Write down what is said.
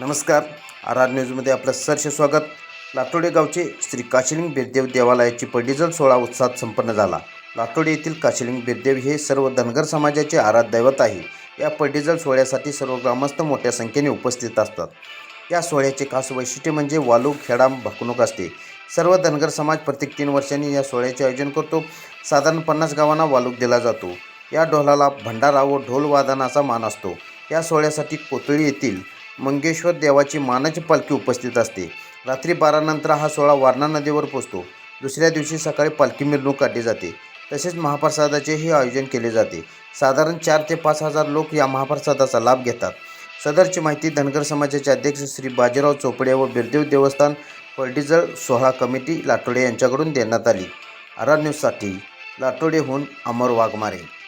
नमस्कार. R R न्यूजमध्ये आपलं सहर्ष स्वागत. लातोडे गावचे श्री काशीलिंग बिरदेव देवालयाची पडिजल सोहळा उत्साहात संपन्न झाला. लातोडे येथील काशीलिंग बिरदेव हे सर्व धनगर समाजाचे आराध्य दैवत आहे. या पडिजल सोहळ्यासाठी सर्व ग्रामस्थ मोठ्या संख्येने उपस्थित असतात. या सोहळ्याचे खास वैशिष्ट्य म्हणजे वालूक खेळा भाकणूक असते. सर्व धनगर समाज प्रत्येक 3 वर्षांनी या सोहळ्याचे आयोजन करतो. साधारण 50 गावांना वालूक दिला जातो. या ढोलाला भंडारा व ढोल वादनाचा मान असतो. या सोहळ्यासाठी कोतळी येथील मंगेश्वर देवाची मानाची पालखी उपस्थित असते. रात्री 12 नंतर हा सोहळा वारणा नदीवर पोचतो. दुसऱ्या दिवशी सकाळी पालखी मिरवणूक काढली जाते. तसेच महाप्रसादाचेही आयोजन केले जाते. साधारण 4 ते 5 हजार लोक या महाप्रसादाचा लाभ घेतात. सदरची माहिती धनगर समाजाचे अध्यक्ष श्री बाजीराव चोपडे व बिरदेव देवस्थान पडिजल सोहळा कमिटी लातोडे यांच्याकडून देण्यात आली. आर आर न्यूजसाठी लातोडेहून अमर वाघमारे.